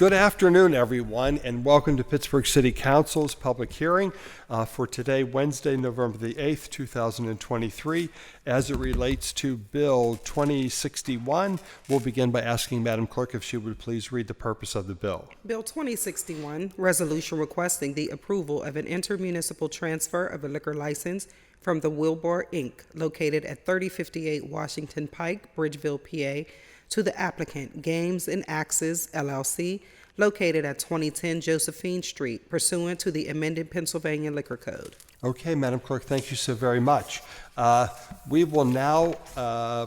Good afternoon, everyone, and welcome to Pittsburgh City Council's public hearing for today, Wednesday, November the 8th, 2023. As it relates to Bill 2061, we'll begin by asking Madam Clerk if she would please read the purpose of the bill. Bill 2061, resolution requesting the approval of an intermunicipal transfer of a liquor license from the Wilbur Inc., located at 3058 Washington Pike, Bridgeville, PA, to the applicant, Games and Axes, LLC, located at 2010 Josephine Street, pursuant to the amended Pennsylvania Liquor Code. Okay, Madam Clerk, thank you so very much. We will now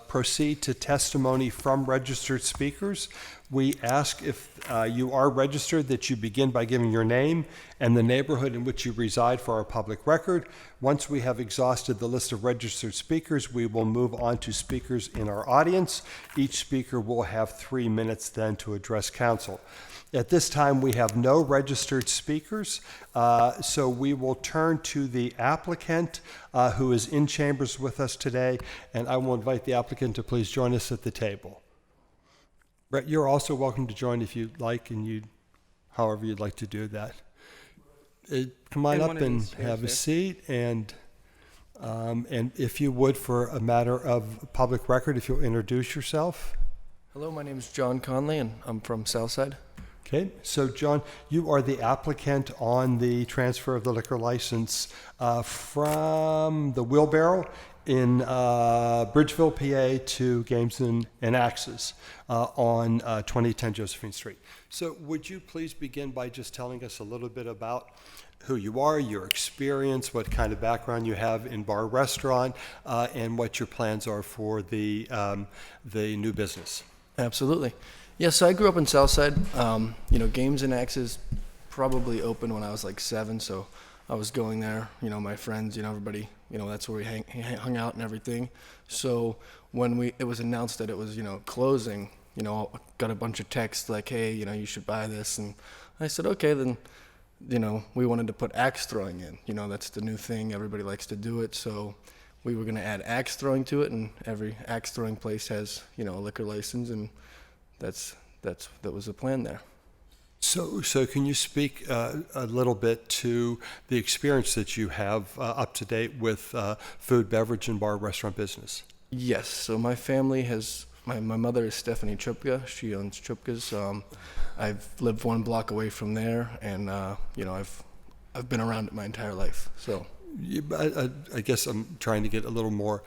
proceed to testimony from registered speakers. We ask if you are registered that you begin by giving your name and the neighborhood in which you reside for our public record. Once we have exhausted the list of registered speakers, we will move on to speakers in our audience. Each speaker will have 3 minutes then to address council. At this time, we have no registered speakers, so we will turn to the applicant who is in chambers with us today, and I will invite the applicant to please join us at the table. Brett, you're also welcome to join if you'd like, and however you'd like to do that. Come on up and have a seat, and if you would, for a matter of public record, if you'll introduce yourself. Hello, my name is John Conley, and I'm from Southside. Okay, so John, you are the applicant on the transfer of the liquor license from the Wheelbarrow in Bridgeville, PA to Games and Axes on 2010 Josephine Street. So would you please begin by just telling us a little bit about who you are, your experience, what kind of background you have in bar restaurant, and what your plans are for the new business? Absolutely. Yeah, so I grew up in Southside. Games and Axes probably opened when I was like 7, so I was going there, my friends, everybody, that's where we hung out and everything. So when it was announced that it was, closing, I got a bunch of texts like, hey, you should buy this. And I said, okay, then, we wanted to put axe throwing in. That's the new thing. Everybody likes to do it. So we were going to add axe throwing to it, and every axe throwing place has, a liquor license, and that was the plan there. So can you speak a little bit to the experience that you have up to date with food, beverage, and bar restaurant business? Yes. So my family has, my mother is Stephanie Chupka. She owns Chupka's. I've lived 1 block away from there, and I've been around it my entire life. So I guess I'm trying to get a little more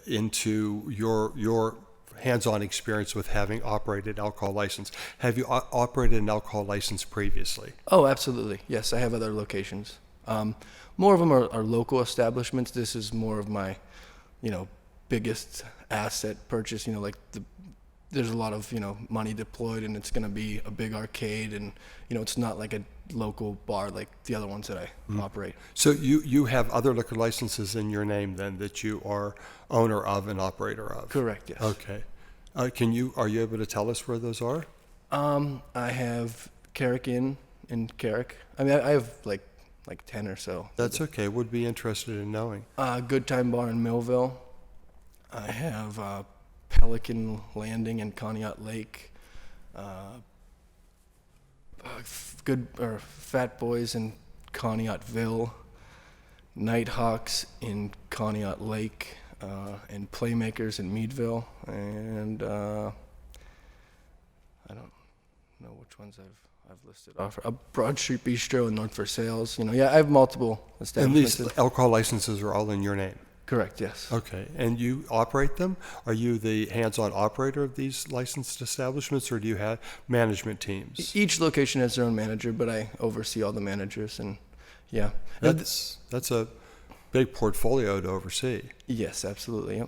into your hands-on experience with having operated alcohol license. Have you operated an alcohol license previously? Oh, absolutely. Yes, I have other locations. More of them are local establishments. This is more of my, biggest asset purchase. There's a lot of, money deployed, and it's going to be a big arcade, and, it's not like a local bar like the other ones that I operate. So you have other liquor licenses in your name then that you are owner of and operator of? Correct, yes. Okay. Are you able to tell us where those are? I have Carrick Inn in Carrick. I mean, I have like 10 or so. That's okay. Would be interested in knowing. Good Time Bar in Millville. I have Pelican Landing in Conneaut Lake. Fat Boys in Conneautville. Nighthawks in Conneaut Lake. And Playmakers in Meadville, and I don't know which ones I've listed off. Broad Street Bistro in North Versailles. I have multiple establishments. And these alcohol licenses are all in your name? Correct, yes. Okay, and you operate them? Are you the hands-on operator of these licensed establishments, or do you have management teams? Each location has their own manager, but I oversee all the managers, and yeah. That's a big portfolio to oversee. Yes, absolutely.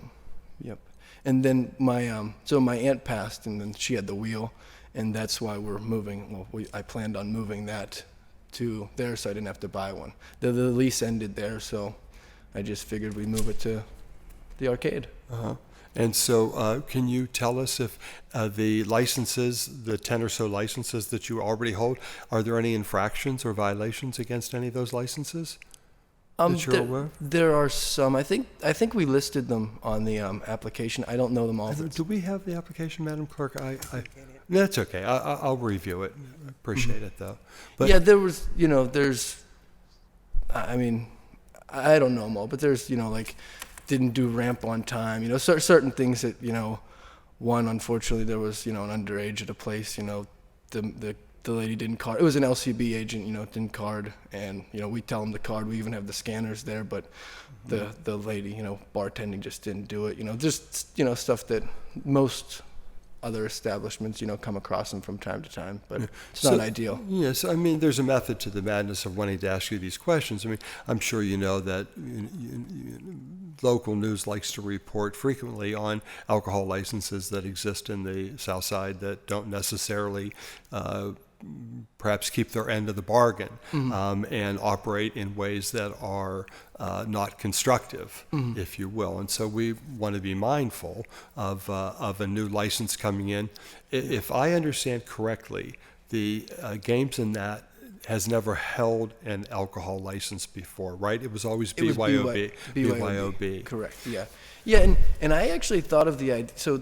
Yep. And then my my aunt passed, and then she had the wheel, and that's why we're moving. Well, I planned on moving that to there, so I didn't have to buy one. The lease ended there, so I just figured we'd move it to the arcade. Uh-huh. And so, can you tell us if the licenses, the 10 or so licenses that you already hold, are there any infractions or violations against any of those licenses? There are some. I think we listed them on the application. I don't know them all. Do we have the application, Madam Clerk? That's okay. I'll review it. Appreciate it, though. But yeah, there was, there's, I mean, I don't know them all, but there's, like, didn't do ramp on time, certain things that, one, unfortunately, there was, an underage at a place, the lady didn't card. It was an LCB agent, didn't card, and, we tell them to card. We even have the scanners there, but the lady, bartending just didn't do it, just, stuff that most other establishments, come across them from time to time, but it's not ideal. Yes, I mean, there's a method to the madness of wanting to ask you these questions. I mean, I'm sure you know that local news likes to report frequently on alcohol licenses that exist in the South Side that don't necessarily perhaps keep their end of the bargain, and operate in ways that are not constructive, if you will. And so we want to be mindful of a new license coming in. If I understand correctly, the Games in that has never held an alcohol license before, right? It was always It was BYOB. BYOB. Correct. Yeah. Yeah, and I actually thought of the idea. So,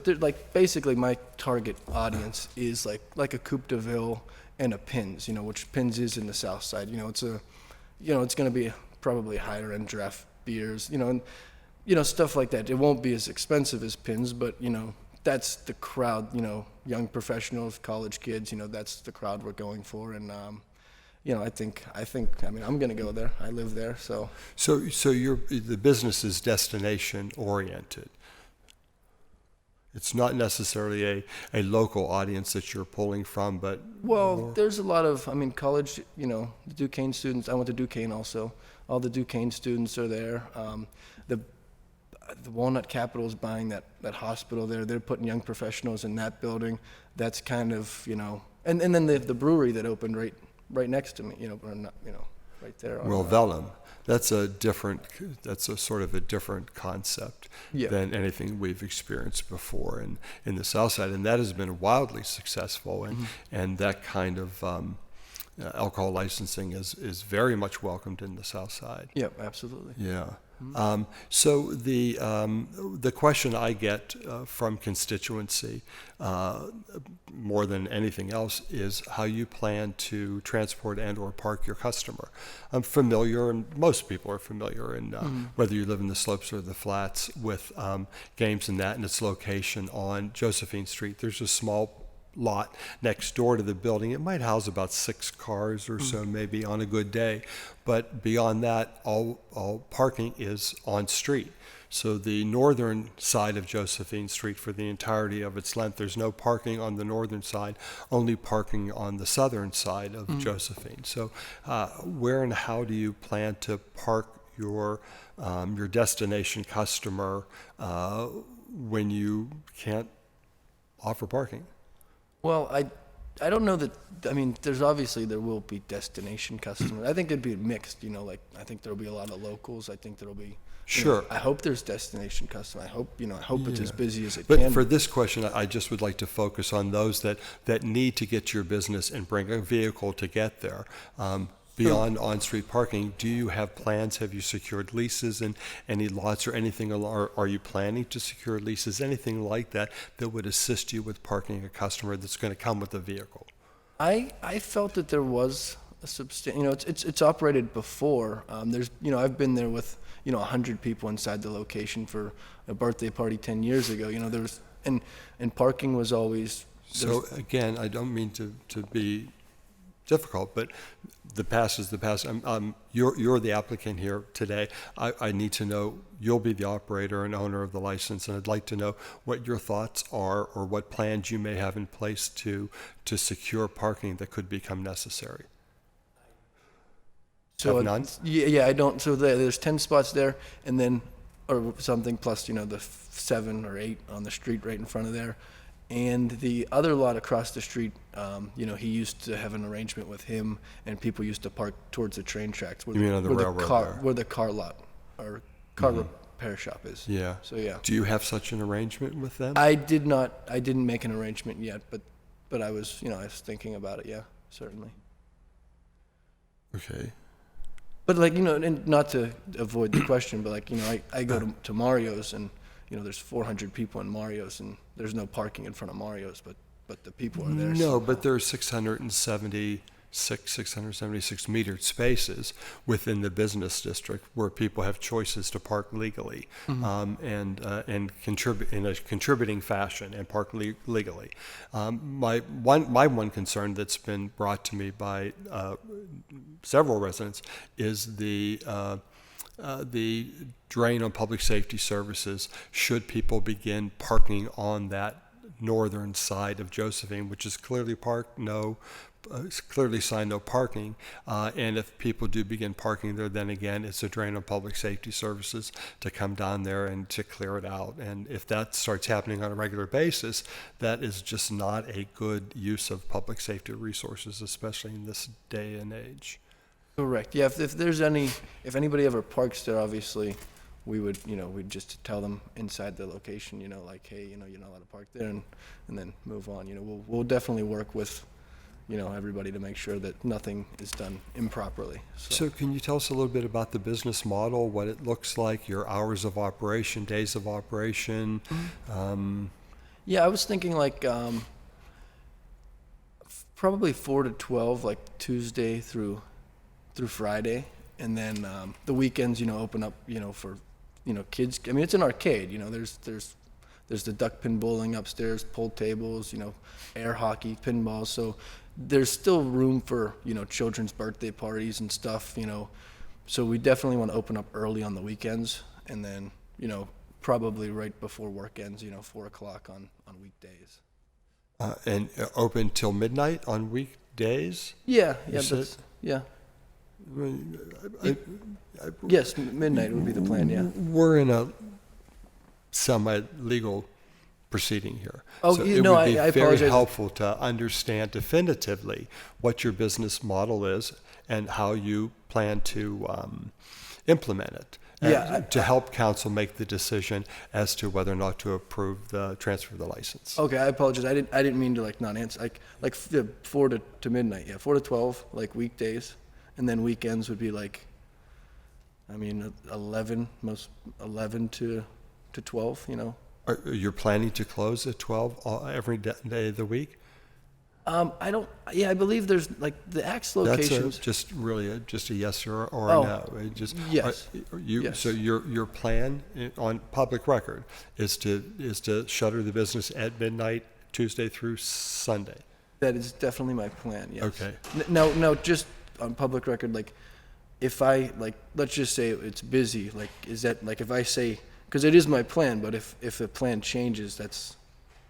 basically, my target audience is like a Coupe de Ville and a Pins. Which Pins is in the South Side. It's it's going to be probably higher end draft beers. And stuff like that. It won't be as expensive as Pins, but that's the crowd. Young professionals, college kids. That's the crowd we're going for, and I think. I mean, I'm going to go there. I live there, so. So the business is destination oriented. It's not necessarily a local audience that you're pulling from, but there's a lot of, college. The Duquesne students. I went to Duquesne also. All the Duquesne students are there. The Walnut Capital is buying that hospital there. They're putting young professionals in that building. That's kind of and then they have the brewery that opened right next to me, or not, right there. Well, Vellum, that's a sort of a different concept than anything we've experienced before in the South Side, and that has been wildly successful, and that kind of alcohol licensing is very much welcomed in the South Side. Yep, absolutely. Yeah. So the question I get from constituency more than anything else is how you plan to transport and or park your customer. I'm familiar, and most people are familiar, in whether you live in the slopes or the flats, with Games in that and its location on Josephine Street. There's a small lot next door to the building. It might house about 6 cars or so, maybe, on a good day. But beyond that, all parking is on street. So the northern side of Josephine Street, for the entirety of its length, there's no parking on the northern side, only parking on the southern side of Josephine. So where and how do you plan to park your destination customer when you can't offer parking? Well, I don't know that. There will be destination customers. I think it'd be mixed. I think there'll be a lot of locals. I think there'll be. Sure. I hope there's destination customers. I hope it's as busy as it can. But for this question, I just would like to focus on those that need to get to your business and bring a vehicle to get there. Beyond on-street parking, do you have plans? Have you secured leases in any lots or anything? Or are you planning to secure leases, anything like that would assist you with parking a customer that's going to come with a vehicle? I felt that there was a substantial. It's operated before. There's I've been there with 100 people inside the location for a birthday party 10 years ago. There was and parking was always. So again, I don't mean to be difficult, but the past is the past. You're the applicant here today. I need to know, you'll be the operator and owner of the license, and I'd like to know what your thoughts are or what plans you may have in place to secure parking that could become necessary. So have none? Yeah, I don't. So there's 10 spots there, and then or something plus the 7 or 8 on the street right in front of there. And the other lot across the street, he used to have an arrangement with him, and people used to park towards the train tracks. Where you mean on the railroad there? Where the car lot or car repair shop is. Yeah. So yeah. Do you have such an arrangement with them? I did not. I didn't make an arrangement yet, but I was, I was thinking about it. Yeah, certainly. Okay. But and not to avoid the question, but I go to Mario's and. There's 400 people in Mario's, and there's no parking in front of Mario's, but but the people are there. No, but there are 676 metered spaces within the business district where people have choices to park legally, and contribute in a contributing fashion and park legally. My one concern that's been brought to me by several residents is the drain on public safety services should people begin parking on that northern side of Josephine, which is clearly clearly signed no parking. And if people do begin parking there, then again, it's a drain on public safety services to come down there and to clear it out. And if that starts happening on a regular basis, that is just not a good use of public safety resources, especially in this day and age. Correct. Yeah. If anybody ever parks there, obviously, we would, we'd just tell them inside the location, like, hey, you're not allowed to park there, and then move on. We'll definitely work with, everybody to make sure that nothing is done improperly. So can you tell us a little bit about the business model, what it looks like, your hours of operation, days of operation? Yeah, I was thinking like probably 4 to 12, like Tuesday through Friday, and then the weekends, open up, for, kids. I mean, it's an arcade. There's the duck pin bowling upstairs, pool tables, air hockey, pinball. So there's still room for, children's birthday parties and stuff, So we definitely want to open up early on the weekends, and then, probably right before work ends, 4 o'clock on weekdays. And open till midnight on weekdays? Yeah, Yeah. Yes, midnight would be the plan, yeah. We're in a semi-legal proceeding here. Oh, so I it would be apologize. very helpful to understand definitively what your business model is and how you plan to implement it. To help council make the decision as to whether or not to approve the transfer of the license. Okay, I apologize. I didn't mean to not answer. Like 4 to midnight. Yeah, 4 to 12, like weekdays, and then weekends would be 11 to 12. You're planning to close at 12 every day of the week? I don't. Yeah, I believe there's the Axe locations. That's just a yes or a no. Yes. Yes. So your plan on public record is to shutter the business at midnight Tuesday through Sunday. That is definitely my plan. Yes. Okay. No, just on public record, if I let's just say it's busy. Is that if I say, because it is my plan, but if the plan changes, that's.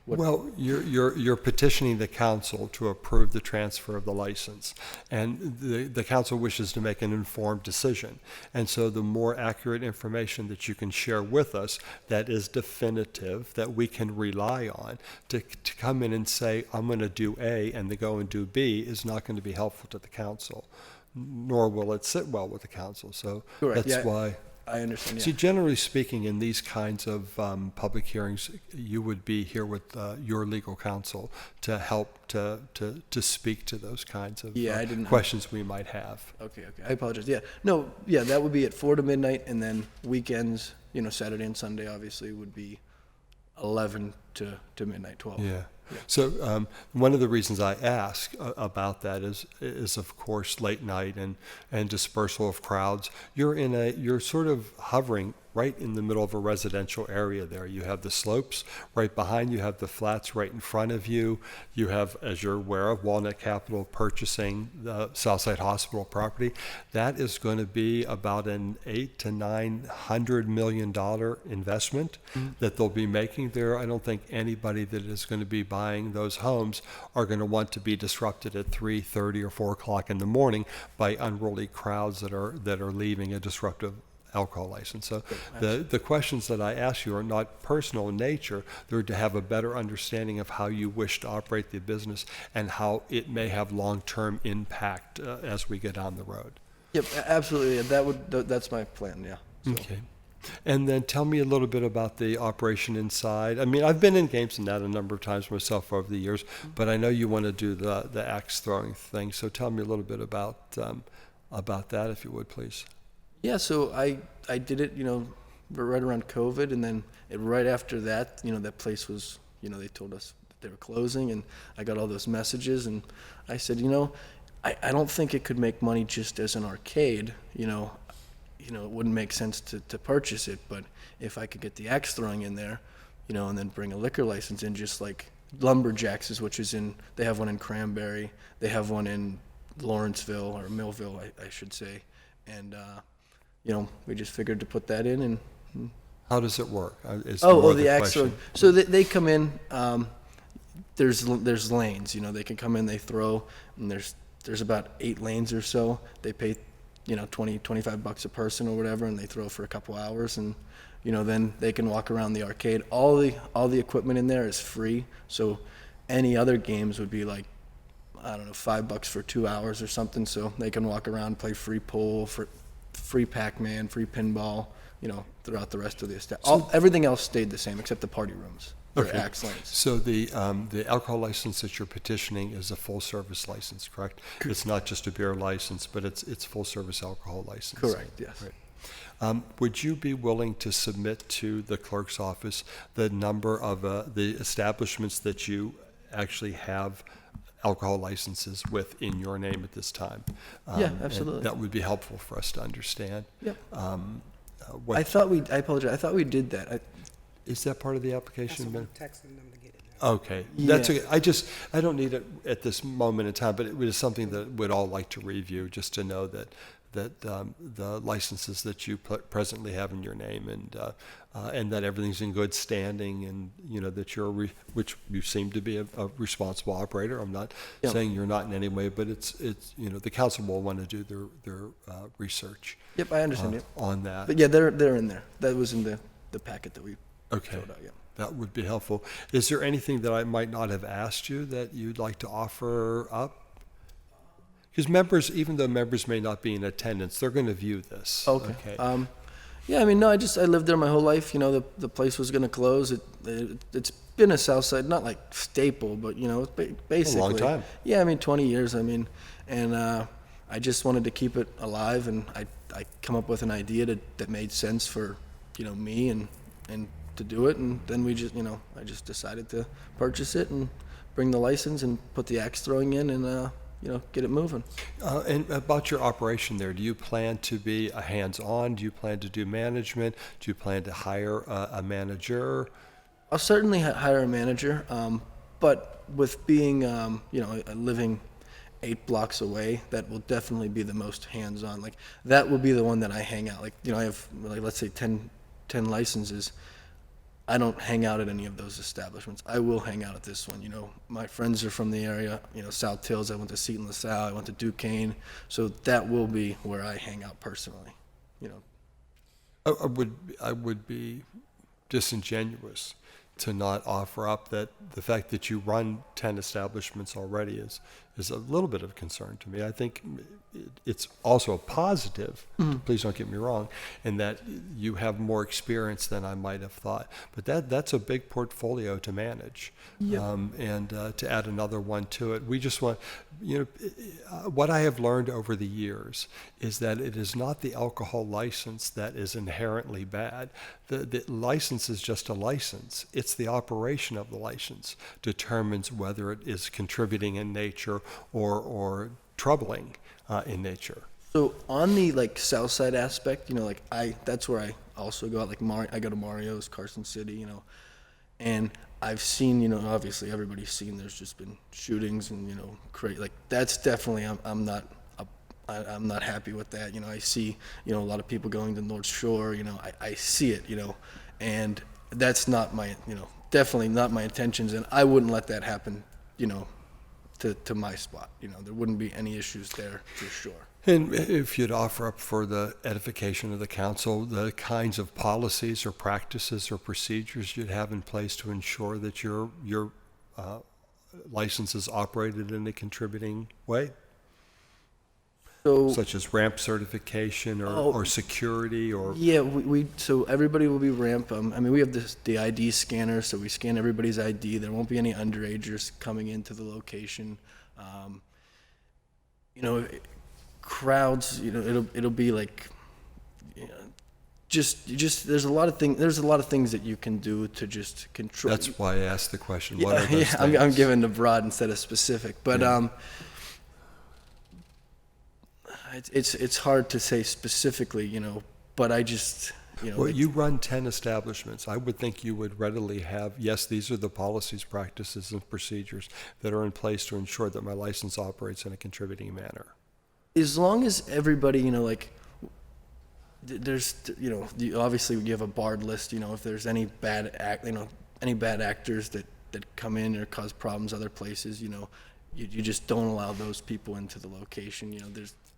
Well, you're petitioning the council to approve the transfer of the license, and the council wishes to make an informed decision. And so the more accurate information that you can share with us that is definitive, that we can rely on, to come in and say, I'm going to do A and to go and do B is not going to be helpful to the council, nor will it sit well with the council. So Correct. that's why. I understand. Yeah. See, generally speaking, in these kinds of public hearings, you would be here with your legal counsel to help to speak to those kinds of questions we might have. Okay. I apologize. Yeah. No. Yeah. That would be at 4 to midnight, and then weekends, Saturday and Sunday, obviously, would be 11 to midnight, 12. Yeah. So one of the reasons I ask about that is of course late night and dispersal of crowds. You're sort of hovering right in the middle of a residential area there. You have the slopes right behind you, have the flats right in front of you. You have, as you're aware of, Walnut Capital purchasing the Southside Hospital property. That is going to be about an $800 to $900 million investment that they'll be making there. I don't think anybody that is going to be buying those homes are going to want to be disrupted at 3:30 or 4 o'clock in the morning by unruly crowds that are leaving a disruptive alcohol license. So the questions that I ask you are not personal in nature. They're to have a better understanding of how you wish to operate the business and how it may have long-term impact as we get down the road. Yep, absolutely. That's my plan. Yeah. So. Okay. And then tell me a little bit about the operation inside. I mean, I've been in games in that a number of times myself over the years, but I know you want to do the axe throwing thing. So tell me a little bit about that, if you would, please. Yeah, so I did it, right around COVID, and then right after that, that place was, they told us they were closing, and I got all those messages, and I said, I don't think it could make money just as an arcade. It wouldn't make sense to purchase it, but if I could get the axe throwing in there, and then bring a liquor license in, just like Lumberjacks which is they have one in Cranberry, they have one in Lawrenceville, or Millville, I should say, and we just figured to put that in. And How does it work? the axe throwing. So they come in. There's lanes. They can come in, they throw, and there's about 8 lanes or so. They pay, $20-25 a person or whatever, and they throw for a couple hours, and then they can walk around the arcade. All the equipment in there is free. So any other games would be like, I don't know, $5 for 2 hours or something. So they can walk around, play free pool, for free Pac-Man, free pinball, throughout the rest of the estate. Everything else stayed the same except the party rooms. Okay. Axe lanes. So the alcohol license that you're petitioning is a full-service license, correct? It's not just a beer license, but it's full-service alcohol license. Correct, yes. Right. Would you be willing to submit to the clerk's office the number of the establishments that you actually have alcohol licenses with in your name at this time? Yeah, and absolutely. that would be helpful for us to understand. Yep. What, I apologize. I thought we did that. is that part of the That's application? what Ben? I'm texting them to get it now. Okay, Yeah. that's okay. I don't need it at this moment in time, but it was something that we'd all like to review, just to know that the licenses that you presently have in your name, and that everything's in good standing, and that which you seem to be a responsible operator. I'm not Yep. saying you're not in any way, but it's the council will want to do their research. Yep, I understand it. On that. But yeah, they're in there. That was in the packet that we Okay. filled out. Yeah. That would be helpful. Is there anything that I might not have asked you that you'd like to offer up? Because members, even though members may not be in attendance, they're going to view this. Okay. Yeah, no, I lived there my whole life. The place was going to close. It's been a South Side, not like staple, but basically. A long time. Yeah, 20 years. And I just wanted to keep it alive, and I come up with an idea that made sense for me and to do it, and then we just I just decided to purchase it and bring the license and put the axe throwing in, and get it moving. And about your operation there, do you plan to be a hands-on? Do you plan to do management? Do you plan to hire a manager? I'll certainly hire a manager, but with being living 8 blocks away, that will definitely be the most hands-on. Like, that will be the one that I hang out. I have, let's say 10 licenses. I don't hang out at any of those establishments. I will hang out at this one. My friends are from the area. South Hills. I went to Seton LaSalle. I went to Duquesne. So that will be where I hang out personally. I would be disingenuous to not offer up that the fact that you run 10 establishments already is a little bit of concern to me. I think it's also a positive, please don't get me wrong, in that you have more experience than I might have thought. But that's a big portfolio to manage. Yep. And to add another one to it, we just want, what I have learned over the years is that it is not the alcohol license that is inherently bad. The license is just a license. It's the operation of the license determines whether it is contributing in nature or troubling in nature. So on the South Side aspect, that's where I also go out. I go to Mario's, Carson City, and I've seen, obviously everybody's seen. There's just been shootings and that's definitely I'm not happy with that. I see a lot of people going to North Shore. I see it. And that's not my definitely not my intentions, and I wouldn't let that happen. To my spot. There wouldn't be any issues there for sure. And if you'd offer up for the edification of the council, the kinds of policies or practices or procedures you'd have in place to ensure that your license is operated in a contributing way, So such as ramp certification or security or... yeah, so everybody will be ramp. We have the ID scanner, so we scan everybody's ID. There won't be any underagers coming into the location. Crowds. It'll be like just there's a lot of things that you can do to just control. That's why I asked the question. What are those Yeah, things? I'm giving the broad instead of specific, but it's hard to say specifically, but I just, Well, you run 10 establishments. I would think you would readily have, yes, these are the policies, practices, and procedures that are in place to ensure that my license operates in a contributing manner. as long as everybody, there's, obviously you have a barred list, if there's any any bad actors that come in or cause problems other places, you just don't allow those people into the location,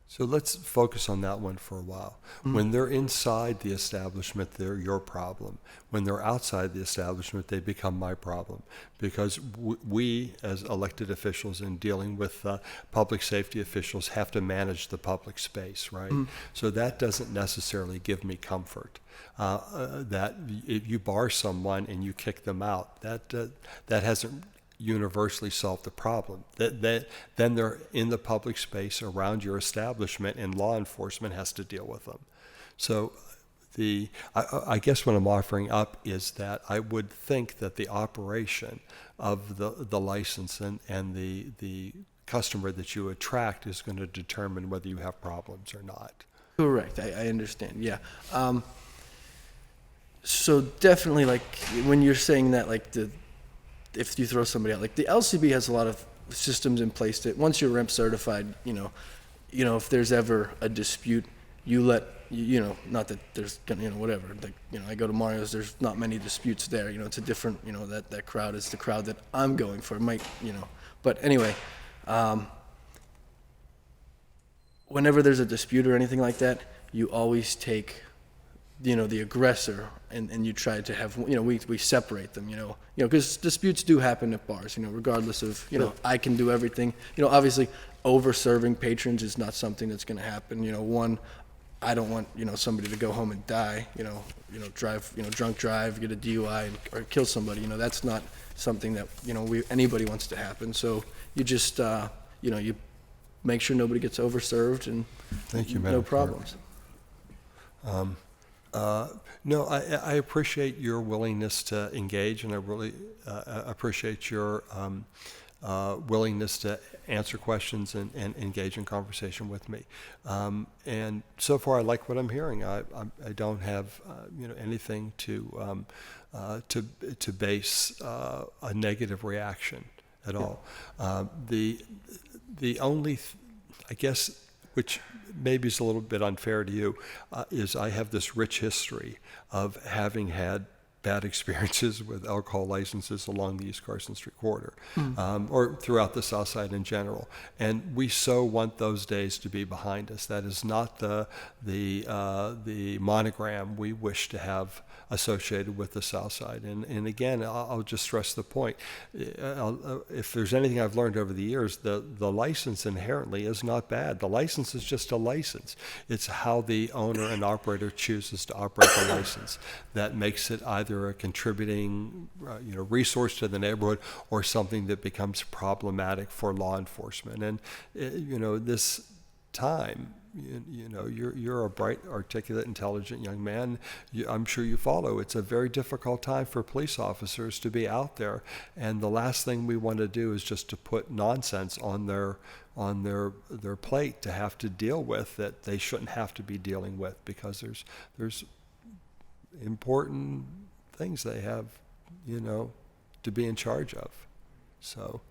So let's focus on that one for a while. When they're inside the establishment, they're your problem. When they're outside the establishment, they become my problem. Because we, as elected officials in dealing with public safety officials, have to manage the public space, right? So that doesn't necessarily give me comfort. That if you bar someone and you kick them out, that hasn't universally solve the problem. Then they're in the public space around your establishment, and law enforcement has to deal with them. So I guess what I'm offering up is that I would think that the operation of the license and the customer that you attract is going to determine whether you have problems or not. Correct. I understand. Yeah. So definitely, like when you're saying that, like if you throw somebody out, like the LCB has a lot of systems in place that once you're REMP certified, if there's ever a dispute, you let, not that there's gonna, whatever, like, I go to Mario's, there's not many disputes there, it's a different, that crowd is the crowd that I'm going for. It might, but anyway, whenever there's a dispute or anything like that, you always take the aggressor, and you try to have, we separate them, because disputes do happen at bars, regardless of, I can do everything. Obviously, over-serving patrons is not something that's going to happen. One, I don't want, somebody to go home and die, drive, drunk drive, get a DUI, or kill somebody. That's not something that, anybody wants to happen. So you just, you make sure nobody gets over-served, and Thank you, no Madam problems. No, I appreciate your willingness to engage, and I really appreciate your willingness to answer questions and engage in conversation with me. And so far, I like what I'm hearing. I don't have anything to base a negative reaction at all. The only, I guess, which maybe is a little bit unfair to you, is I have this rich history of having had bad experiences with alcohol licenses along the East Carson Street corridor, or throughout the South Side in general. And we so want those days to be behind us. That is not the monogram we wish to have associated with the South Side. And again, I'll just stress the point. If there's anything I've learned over the years, the license inherently is not bad. The license is just a license. It's how the owner and operator chooses to operate the license that makes it either a contributing resource to the neighborhood or something that becomes problematic for law enforcement. And this time, you're a bright, articulate, intelligent young man. I'm sure you follow. It's a very difficult time for police officers to be out there, and the last thing we want to do is just to put nonsense on their plate to have to deal with that they shouldn't have to be dealing with, because there's important things they have, to be in charge of. So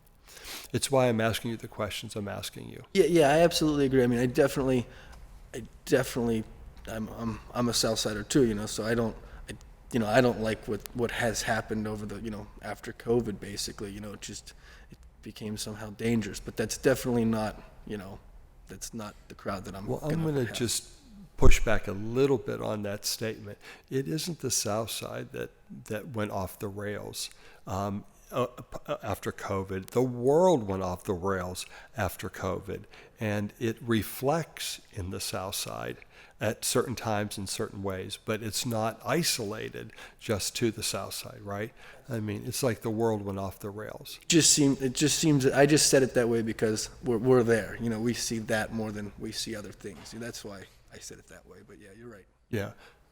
it's why I'm asking you the questions I'm asking you. Yeah, I absolutely agree. I mean, I definitely, I'm a Southsider too, so I don't like what has happened over the, after COVID, basically, it became somehow dangerous, but that's definitely not, that's not the crowd that I'm going to just push back a little bit on that statement. It isn't the South Side that went off the rails after COVID. The world went off the rails after COVID, and it reflects in the South Side at certain times in certain ways, but it's not isolated just to the South Side, right? I mean, it's like the world went off the rails. It just seems I just said it that way because we're there. We see that more than we see other things. That's why I said it that way, but yeah, you're right. Yeah.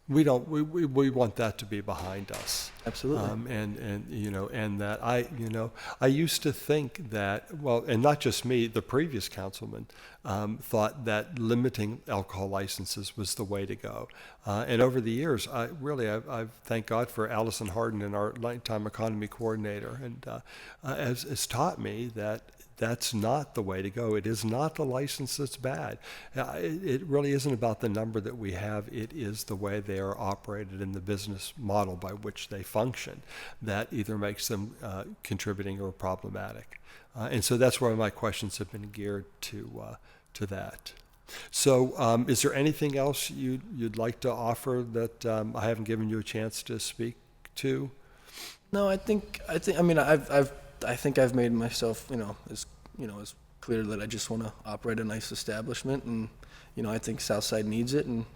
We don't, we want that to be behind us. Absolutely. And that I used to think that, well, and not just me, the previous councilman thought that limiting alcohol licenses was the way to go. And over the years, I've thank God for Allison Harden and our lifetime economy coordinator, and has taught me that that's not the way to go. It is not the license that's bad. It really isn't about the number that we have. It is the way they are operated in the business model by which they function that either makes them contributing or problematic. And so that's why my questions have been geared to that. So is there anything else you'd like to offer that I haven't given you a chance to speak to? No, I think I mean I think I've made myself as clear that I just want to operate a nice establishment, and I think Southside needs it, and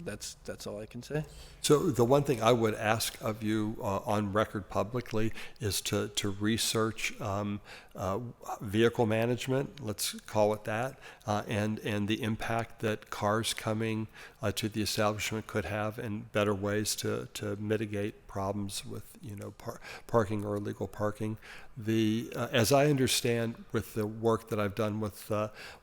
that's all I can say. So the one thing I would ask of you on record publicly is to research vehicle management, let's call it that, and the impact that cars coming to the establishment could have, and better ways to mitigate problems with parking or illegal parking. As I understand with the work that I've done with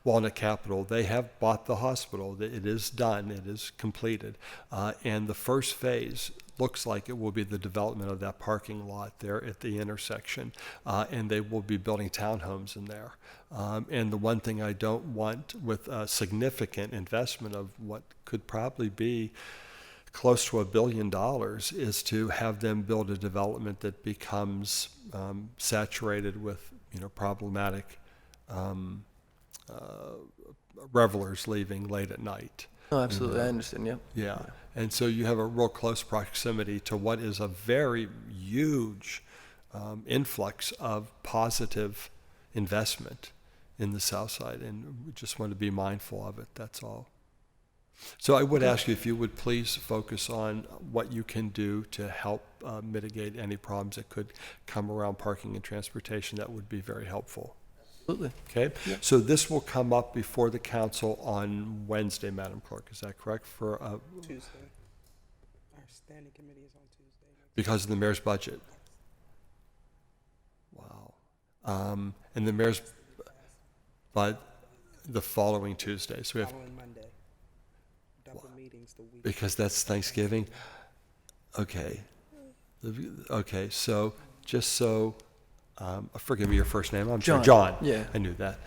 Walnut Capital, they have bought the hospital. It is done. It is completed. And the first phase looks like it will be the development of that parking lot there at the intersection. And they will be building townhomes in there. And the one thing I don't want with a significant investment of what could probably be close to $1 billion is to have them build a development that becomes saturated with problematic revelers leaving late at night. Oh, absolutely. I understand. Yep. Yeah. And so you have a real close proximity to what is a very huge influx of positive investment in the South Side, and we just want to be mindful of it. That's all. So I would ask you if you would please focus on what you can do to help mitigate any problems that could come around parking and transportation. That would be very helpful. Absolutely. Okay? Yep. So this will come up before the council on Wednesday, Madam Clerk. Is that correct? For Tuesday. Our standing committee is on Tuesday. Because of the mayor's budget. Wow. And the mayor's, but the following Tuesday. So we have Following Monday. Double meetings the week. Because that's Thanksgiving. Okay. Okay. So just so, forgive me your first name. I'm John. sorry. John. Yeah. I knew that.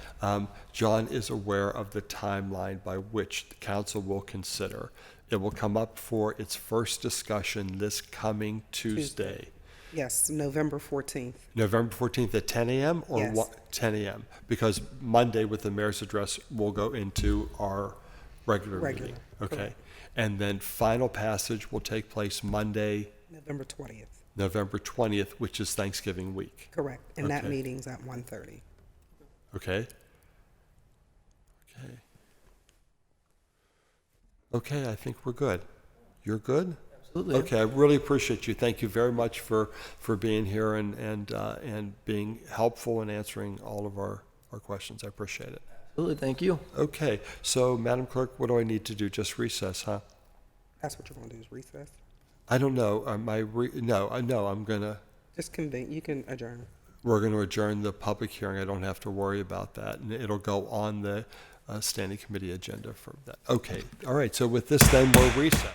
John is aware of the timeline by which the council will consider. It will come up for its first discussion this coming Tuesday. Yes, November 14th. November 14th at 10 a.m. or Yes. 10 a.m. Because Monday with the mayor's address, we'll go into our regular meeting. Okay. Correct. And then final passage will take place Monday, November 20th. November 20th, which is Thanksgiving week. Correct. And that Okay. meeting's at 1:30. Okay? Okay. Okay, I think we're good. You're good? Absolutely. Okay, I really appreciate you. Thank you very much for being here and being helpful in answering all of our questions. I appreciate it. Absolutely. Thank you. Okay, so Madam Clerk, what do I need to do? Just recess, huh? That's what you're going to do is recess. I don't know. No, I'm gonna. Just convene. You can adjourn. We're going to adjourn the public hearing. I don't have to worry about that, and it'll go on the standing committee agenda for that. Okay. All right. So with this, then we're recessed.